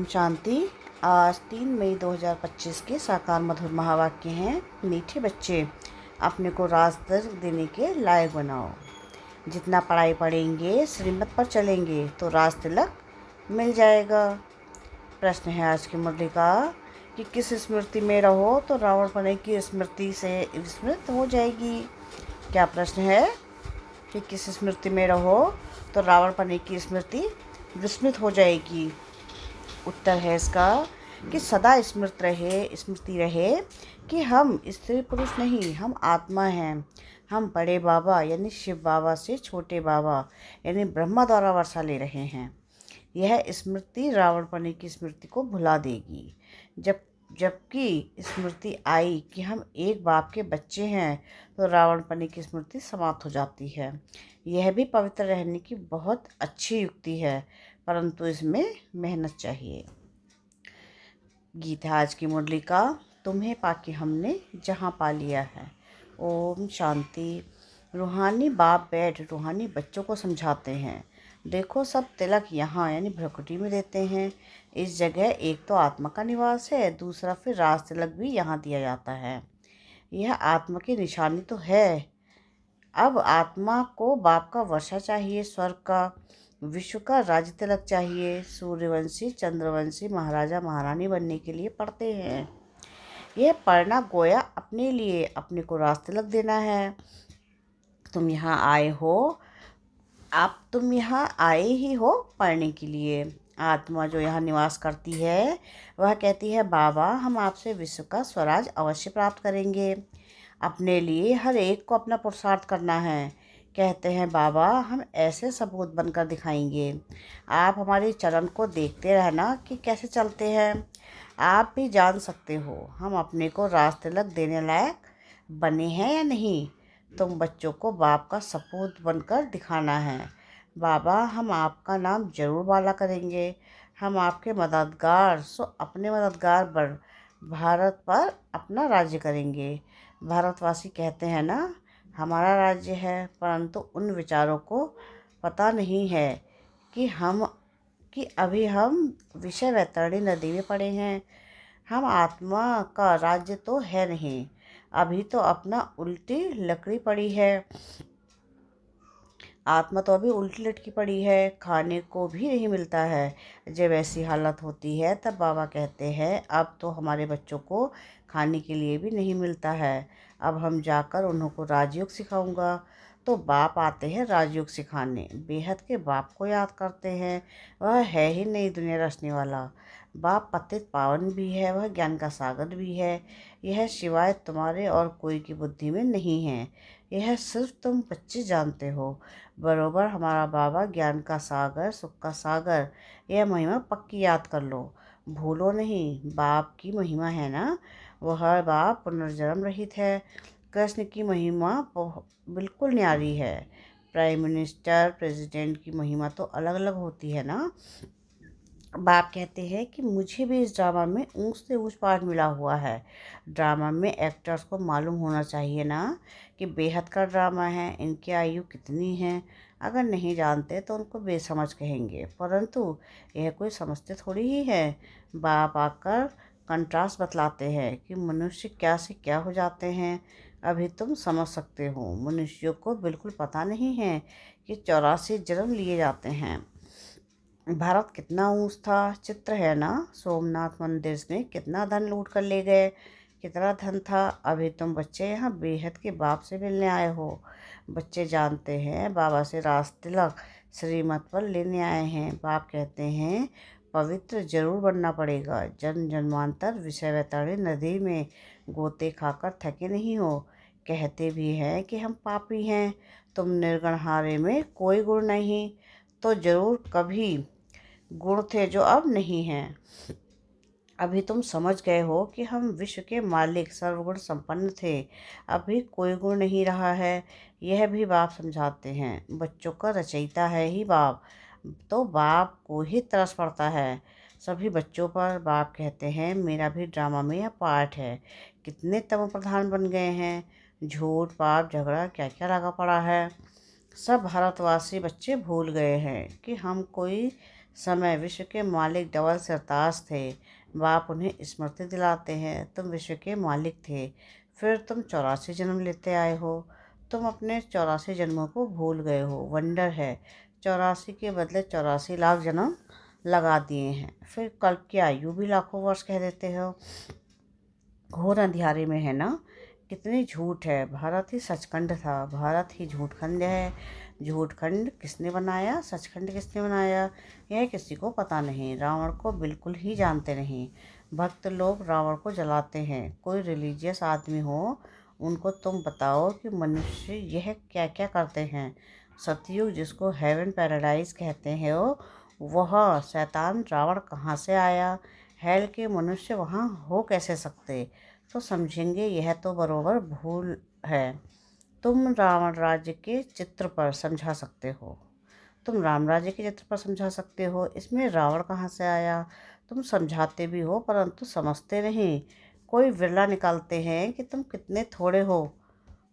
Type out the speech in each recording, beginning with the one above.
शांति। आज 3 मई 2025 के साकार मधुर महावाक्य हैं। मीठे बच्चे, अपने को राज तिलक देने के लायक बनाओ। जितना पढ़ाई पढ़ेंगे, श्रीमत पर चलेंगे तो राज तिलक मिल जाएगा। प्रश्न है आज की मुरली का कि किस स्मृति में रहो तो रावण पने की स्मृति से विस्मृत हो जाएगी। क्या प्रश्न है कि किस स्मृति में रहो तो रावण पने की स्मृति विस्मृत हो जाएगी। उत्तर है इसका कि सदा स्मृति रहे कि हम स्त्री पुरुष नहीं, हम आत्मा हैं। हम बड़े बाबा यानी शिव बाबा से छोटे बाबा यानी ब्रह्मा द्वारा वर्षा ले रहे हैं। यह स्मृति रावणपने की स्मृति को भुला देगी। जबकि स्मृति आई कि हम एक बाप के बच्चे हैं तो रावणपने की स्मृति समाप्त हो जाती है। यह भी पवित्र रहने की बहुत अच्छी युक्ति है, परंतु इसमें मेहनत चाहिए। गीत है आज की मुरली का, तुम्हें पाके हमने जहाँ पा लिया है। ओम शांति। रूहानी बाप बैठ रूहानी बच्चों को समझाते हैं। देखो, सब तिलक यहाँ यानी भ्रकुटी में देते हैं। इस जगह एक तो आत्मा का निवास है, दूसरा फिर राज तिलक भी यहाँ दिया जाता है। यह आत्मा की निशानी तो है। अब आत्मा को बाप का वर्षा चाहिए, स्वर्ग का, विश्व का राज्य तिलक चाहिए। सूर्यवंशी चंद्रवंशी महाराजा महारानी बनने के लिए पढ़ते हैं। यह पढ़ना गोया अपने लिए, अपने को राज तिलक देना है। तुम यहाँ आए ही हो पढ़ने के लिए। आत्मा जो यहाँ निवास करती है वह कहती है, बाबा हम आपसे विश्व का स्वराज अवश्य प्राप्त करेंगे। अपने लिए हर एक को अपना पुरुषार्थ करना है। कहते हैं, बाबा हम ऐसे सबूत बनकर दिखाएंगे। आप हमारे चरण को देखते रहना कि कैसे चलते हैं। आप भी जान सकते हो हम अपने को राज तिलक देने लायक बने हैं या नहीं। तुम बच्चों को बाप का सपूत बनकर दिखाना है। बाबा हम आपका नाम जरूर वाला करेंगे। हम आपके मददगार अपने मददगार बन भारत पर अपना राज्य करेंगे। भारतवासी कहते हैं ना, हमारा राज्य है, परंतु उन विचारों को पता नहीं है कि अभी हम विषय वैतरणी नदी में पड़े हैं। हम आत्मा का राज्य तो है नहीं, अभी तो अपना उल्टी लकड़ी पड़ी है। आत्मा तो अभी उल्टी लटकी पड़ी है, खाने को भी नहीं मिलता है। जब ऐसी हालत होती है तब बाबा कहते हैं, अब तो हमारे बच्चों को खाने के लिए भी नहीं मिलता है। अब हम जाकर उन्हों को राजयोग सिखाऊंगा। तो बाप आते हैं राजयोग सिखाने। बेहद के बाप को याद करते हैं। वह है ही नई दुनिया रचने वाला। बाप पतित पावन भी है, वह ज्ञान का सागर भी है। यह शिवाय तुम्हारे और कोई की बुद्धि में नहीं है। यह सिर्फ तुम बच्चे जानते हो। बरोबर हमारा बाबा ज्ञान का सागर, सुख का सागर। यह महिमा पक्की याद कर लो, भूलो नहीं। बाप की महिमा है ना, वह बाप पुनर्जन्म रहित है। कृष्ण की महिमा बिल्कुल न्यारी है। प्राइम मिनिस्टर प्रेसिडेंट की महिमा तो अलग अलग होती है ना। बाप कहते हैं कि मुझे भी इस ड्रामा में ऊंच से ऊंच पार्ट मिला हुआ है। ड्रामा में एक्टर्स को मालूम होना चाहिए ना कि बेहद का ड्रामा है, इनकी आयु कितनी है। अगर नहीं जानते तो उनको बेसमझ कहेंगे, परंतु यह कोई समझते थोड़ी ही है। बाप आकर कंट्रास्ट बतलाते हैं कि मनुष्य क्या से क्या हो जाते हैं। अभी तुम समझ सकते हो। मनुष्यों को बिल्कुल पता नहीं है कि 84 जन्म लिए जाते हैं। भारत कितना ऊंच था, चित्र है ना। सोमनाथ मंदिर में कितना धन लूट कर ले गए, कितना धन था। अभी तुम बच्चे यहाँ बेहद के बाप से मिलने आए हो। बच्चे जानते हैं बाबा से राज तिलक श्रीमत पर लेने आए हैं। बाप कहते हैं, पवित्र जरूर बनना पड़ेगा। जन्म जन्मांतर विषय वैतरणी नदी में गोते खाकर थके नहीं हो। कहते भी हैं कि हम पापी हैं। तुम निर्गुणहारे में कोई गुण नहीं, तो जरूर कभी गुण थे जो अब नहीं हैं। अभी तुम समझ गए हो कि हम विश्व के मालिक सर्वगुण संपन्न थे। अभी कोई गुण नहीं रहा है। यह भी बाप समझाते हैं। बच्चों का रचयिता है ही बाप, तो बाप को ही तरस पड़ता है सभी बच्चों पर। बाप कहते हैं, मेरा भी ड्रामा में यह पार्ट है। कितने तम प्रधान बन गए हैं। झूठ पाप झगड़ा क्या क्या लगा पड़ा है। सब भारतवासी बच्चे भूल गए हैं कि हम कोई समय विश्व के मालिक डबल सिरताज थे। बाप उन्हें स्मृति दिलाते हैं, तुम विश्व के मालिक थे, फिर तुम 84 जन्म लेते आए हो। तुम अपने 84 जन्मों को भूल गए हो। वंडर है, 84 के बदले 84 लाख जन्म लगा दिए हैं, फिर कल्प की आयु भी लाखों वर्ष कह देते हो। घोर अंधियारे में है ना, कितनी झूठ है। भारत ही सचखंड था, भारत ही झूठखंड है। झूठखंड किसने बनाया, सचखंड किसने बनाया, यह किसी को पता नहीं। रावण को बिल्कुल ही जानते नहीं। भक्त लोग रावण को जलाते हैं। कोई रिलीजियस आदमी हो, उनको तुम बताओ कि मनुष्य यह क्या क्या करते हैं। सतयुग जिसको हेवन पैराडाइज कहते हैं, वह शैतान रावण कहाँ से आया। हेल के मनुष्य वहाँ हो कैसे सकते। तो समझेंगे यह तो बरोबर भूल है। तुम रावण राज्य के चित्र पर समझा सकते हो, तुम राम राज्य के चित्र पर समझा सकते हो, इसमें रावण कहाँ से आया। तुम समझाते भी हो परंतु समझते नहीं। कोई विरला निकालते हैं कि तुम कितने थोड़े हो,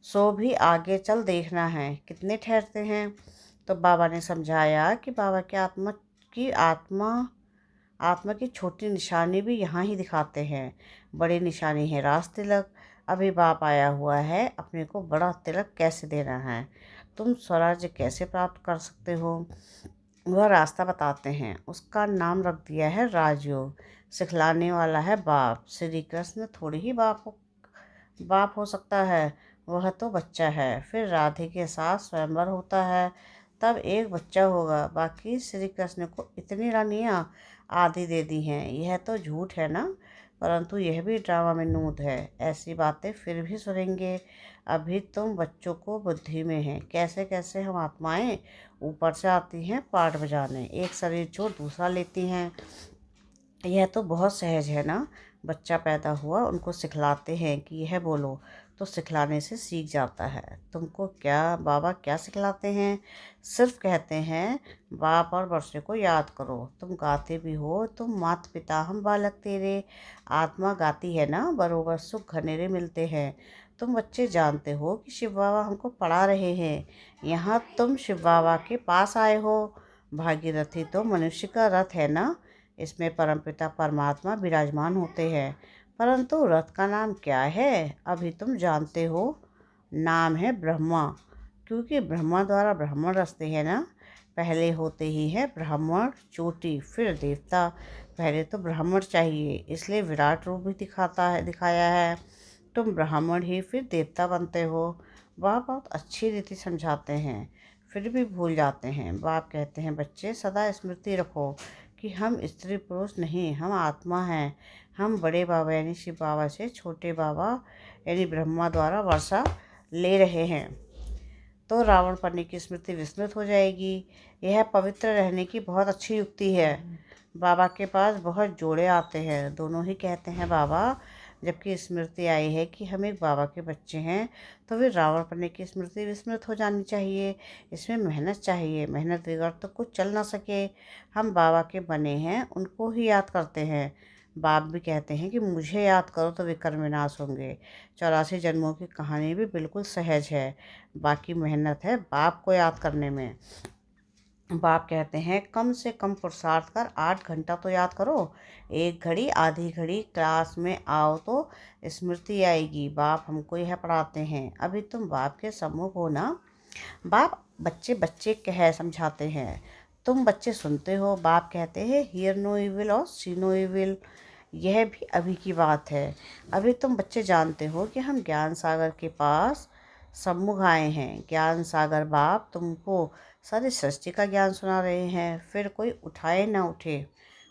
सो भी आगे चल देखना है कितने ठहरते हैं। तो बाबा ने समझाया कि बाबा की आत्मा आत्मा की छोटी निशानी भी यहाँ ही दिखाते हैं। बड़ी निशानी है राज तिलक। अभी बाप आया हुआ है, अपने को बड़ा तिलक कैसे देना है, तुम स्वराज्य कैसे प्राप्त कर सकते हो, वह रास्ता बताते हैं। उसका नाम रख दिया है राजयोग। सिखलाने वाला है बाप। श्री कृष्ण थोड़ी ही बाप हो सकता है, वह तो बच्चा है। फिर राधे के साथ स्वयंवर होता है, तब एक बच्चा होगा। बाकी श्री कृष्ण को इतनी रानियां आदि दे दी हैं, यह तो झूठ है ना। परंतु यह भी ड्रामा में नूत है। ऐसी बातें फिर भी सुनेंगे। अभी तुम बच्चों को बुद्धि में है कैसे कैसे हम आत्माएं ऊपर से आती हैं पाठ बजाने, एक शरीर छोड़ दूसरा लेती हैं। यह तो बहुत सहज है ना। बच्चा पैदा हुआ, उनको सिखलाते हैं कि यह बोलो, तो सिखलाने से सीख जाता है। तुमको क्या बाबा क्या सिखलाते हैं, सिर्फ कहते हैं बाप और वर्षे को याद करो। तुम गाते भी हो, तुम माता पिता हम बालक तेरे। आत्मा गाती है ना, बरोबर सुख घनेरे मिलते हैं। तुम बच्चे जानते हो कि शिव बाबा हमको पढ़ा रहे हैं। यहाँ तुम शिव बाबा के पास आए हो। भागीरथी तो मनुष्य का रथ है ना, इसमें परमपिता परमात्मा विराजमान होते हैं। परंतु रथ का नाम क्या है, अभी तुम जानते हो। नाम है ब्रह्मा, क्योंकि ब्रह्मा द्वारा ब्राह्मण रचते हैं ना। पहले होते ही है ब्राह्मण चोटी, फिर देवता। पहले तो ब्राह्मण चाहिए, इसलिए विराट रूप भी दिखाया है। तुम ब्राह्मण ही फिर देवता बनते हो। वह बहुत अच्छी रीति समझाते हैं, फिर भी भूल जाते हैं। बाप कहते हैं बच्चे सदा स्मृति रखो कि हम स्त्री पुरुष नहीं, हम आत्मा हैं। हम बड़े बाबा यानी शिव बाबा से छोटे बाबा यानी ब्रह्मा द्वारा वर्षा ले रहे हैं। तो रावण पन्ने की स्मृति विस्मृत हो जाएगी। यह पवित्र रहने की बहुत अच्छी युक्ति है। बाबा के पास बहुत जोड़े आते हैं, दोनों ही कहते हैं बाबा। जबकि स्मृति आई है कि हम एक बाबा के बच्चे हैं, तो फिर रावण पन्ने की स्मृति विस्मृत हो जानी चाहिए। इसमें मेहनत चाहिए, मेहनत बगैर तो कुछ चल ना सके। हम बाबा के बने हैं, उनको ही याद करते हैं। बाप भी कहते हैं कि मुझे याद करो तो विकर्म विनाश होंगे। 84 जन्मों की कहानी भी बिल्कुल सहज है, बाकी मेहनत है बाप को याद करने में। बाप कहते हैं कम से कम पुरुषार्थ कर 8 घंटा तो याद करो। एक घड़ी आधी घड़ी क्लास में आओ तो स्मृति आएगी। बाप हमको यह पढ़ाते हैं। अभी तुम बाप के सम्मुख हो ना। बाप बच्चे बच्चे कह समझाते हैं, तुम बच्चे सुनते हो। बाप कहते हैं हियर नो इविल और सी नो इविल। यह भी अभी की बात है। अभी तुम बच्चे जानते हो कि हम ज्ञान सागर के पास सम्मुख आए हैं। ज्ञान सागर बाप तुमको सारी सृष्टि का ज्ञान सुना रहे हैं। फिर कोई उठाए ना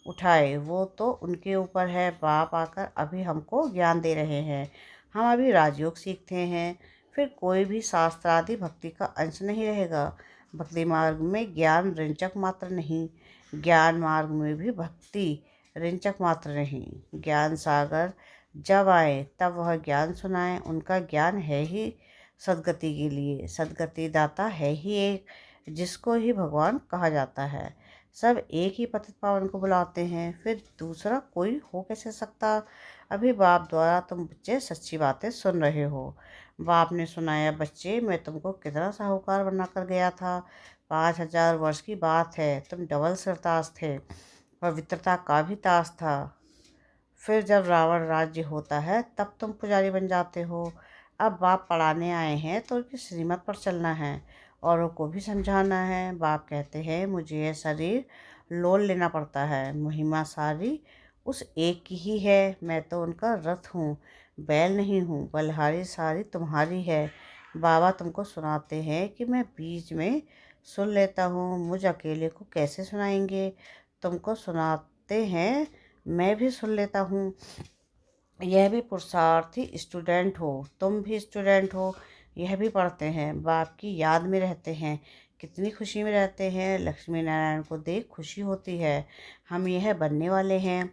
उठाए वो तो उनके ऊपर है। बाप आकर अभी हमको ज्ञान दे रहे हैं। हम अभी राजयोग सीखते हैं। फिर कोई भी शास्त्र आदि भक्ति का अंश नहीं रहेगा। भक्ति मार्ग में ज्ञान रिंचक मात्र नहीं, ज्ञान मार्ग में भी भक्ति रिंचक मात्र नहीं। ज्ञान सागर जब आए तब वह ज्ञान सुनाए। उनका ज्ञान है ही सदगति के लिए। सदगति दाता है ही एक, जिसको ही भगवान कहा जाता है। सब एक ही पतित पावन को बुलाते हैं, फिर दूसरा कोई हो कैसे सकता। अभी बाप द्वारा तुम बच्चे सच्ची बातें सुन रहे हो। बाप ने सुनाया बच्चे मैं तुमको कितना साहूकार बना कर गया था। 5,000 वर्ष की बात है, तुम डबल सिरताज थे। पवित्रता का भी ताज था। फिर जब रावण राज्य होता है तब तुम पुजारी बन जाते हो। अब बाप पढ़ाने आए हैं तो उनकी श्रीमत पर चलना है, औरों को भी समझाना है। बाप कहते हैं मुझे यह शरीर लोल लेना पड़ता है, महिमा सारी उस एक की ही है। मैं तो उनका रथ हूँ, बैल नहीं हूँ। बलिहारी सारी तुम्हारी है। बाबा तुमको सुनाते हैं कि मैं बीच में सुन लेता हूँ, मुझ अकेले को कैसे सुनाएंगे। तुमको सुनाते हैं, मैं भी सुन लेता हूँ। यह भी पुरुषार्थी स्टूडेंट हो, तुम भी स्टूडेंट हो, यह भी पढ़ते हैं, बाप की याद में रहते हैं, कितनी खुशी में रहते हैं। लक्ष्मी नारायण को देख खुशी होती है। हम यह बनने वाले हैं।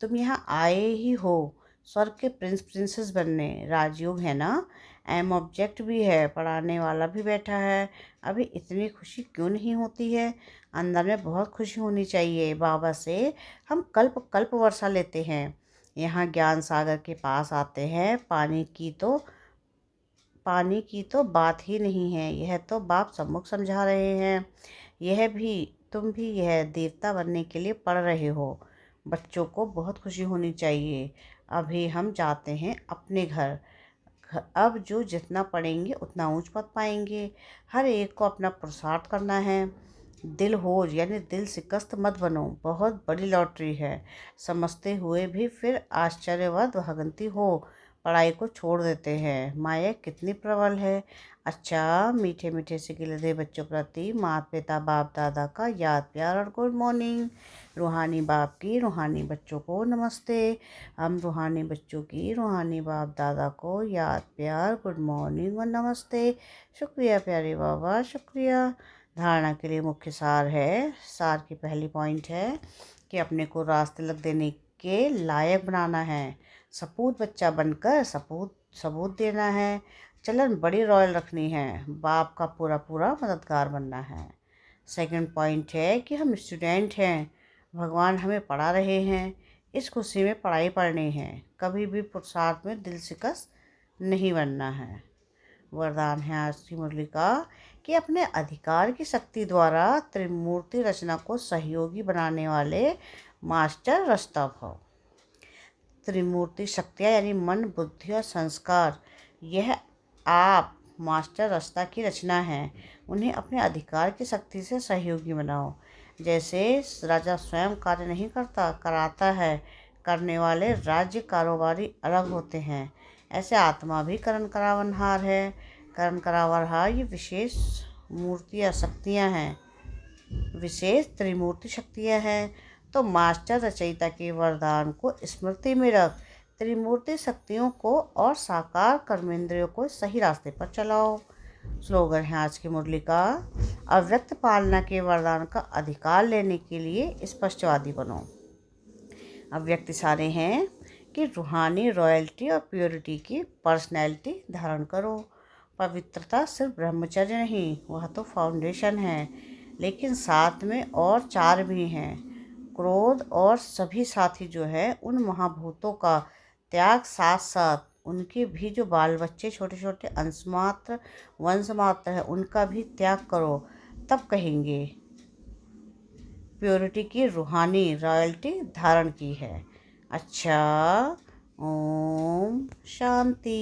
तुम यहाँ आए ही हो स्वर्ग के प्रिंस प्रिंसेस बनने। राजयोग है ना, एम ऑब्जेक्ट भी है, पढ़ाने वाला भी बैठा है। अभी इतनी खुशी क्यों नहीं होती है? अंदर में बहुत खुशी होनी चाहिए। बाबा से हम कल्प कल्प वर्षा लेते हैं। यहाँ ज्ञान सागर के पास आते हैं। पानी की तो बात ही नहीं है, यह तो बाप सम्मुख समझा रहे हैं। यह भी तुम भी यह देवता बनने के लिए पढ़ रहे हो। बच्चों को बहुत खुशी होनी चाहिए। अभी हम जाते हैं अपने घर। अब जो जितना पढ़ेंगे उतना ऊंच पद पाएंगे। हर एक को अपना पुरुषार्थ करना है। दिल होर यानी दिल शिकस्त मत बनो, बहुत बड़ी लॉटरी है। समझते हुए भी फिर आश्चर्यवद भगंती हो, पढ़ाई को छोड़ देते हैं। माया कितनी प्रबल है। अच्छा, मीठे मीठे से गिले बच्चों प्रति माता पिता बाप दादा का याद प्यार और गुड मॉर्निंग। रूहानी बाप की रूहानी बच्चों को नमस्ते। हम रूहानी बच्चों की रूहानी बाप दादा को याद प्यार गुड मॉर्निंग और नमस्ते। शुक्रिया प्यारे बाबा, शुक्रिया। धारणा के लिए मुख्य सार है। सार की पहली पॉइंट है कि अपने को रास्ते लग देने के लायक बनाना है। सपूत बच्चा बनकर सबूत देना है। चलन बड़ी रॉयल रखनी है। बाप का पूरा पूरा मददगार बनना है। सेकंड पॉइंट है कि हम स्टूडेंट हैं, भगवान हमें पढ़ा रहे हैं। इस खुशी में पढ़ाई पढ़नी है, कभी भी पुरुषार्थ में दिल शिकस्त नहीं बनना है। वरदान है आज की मुरली का कि अपने अधिकार की शक्ति द्वारा त्रिमूर्ति रचना को सहयोगी बनाने वाले मास्टर रास्ता भव। त्रिमूर्ति शक्तियाँ यानी मन बुद्धि और संस्कार, यह आप मास्टर रास्ता की रचना है। उन्हें अपने अधिकार की शक्ति से सहयोगी बनाओ। जैसे राजा स्वयं कार्य नहीं कराता है, करने वाले राज्य कारोबारी अलग होते हैं। ऐसे आत्मा भी करण करावनहार है। करण करावनहार ये विशेष मूर्तियाँ शक्तियाँ हैं, विशेष त्रिमूर्ति शक्तियाँ हैं। तो मास्टर रचयिता के वरदान को स्मृति में रख त्रिमूर्ति शक्तियों को और साकार कर्मेंद्रियों को सही रास्ते पर चलाओ। स्लोगन है आज की मुरली का, अव्यक्त पालना के वरदान का अधिकार लेने के लिए स्पष्टवादी बनो। अव्यक्त इशारे हैं कि रूहानी रॉयल्टी और प्योरिटी की पर्सनैलिटी धारण करो। पवित्रता सिर्फ ब्रह्मचर्य नहीं, वह तो फाउंडेशन है, लेकिन साथ में और 4 भी हैं। क्रोध और सभी साथी जो है उन महाभूतों का त्याग, साथ साथ उनके भी जो बाल बच्चे छोटे छोटे अंश मात्र वंश मात्र है उनका भी त्याग करो। तब कहेंगे प्योरिटी की रूहानी रॉयल्टी धारण की है। अच्छा, ओम शांति।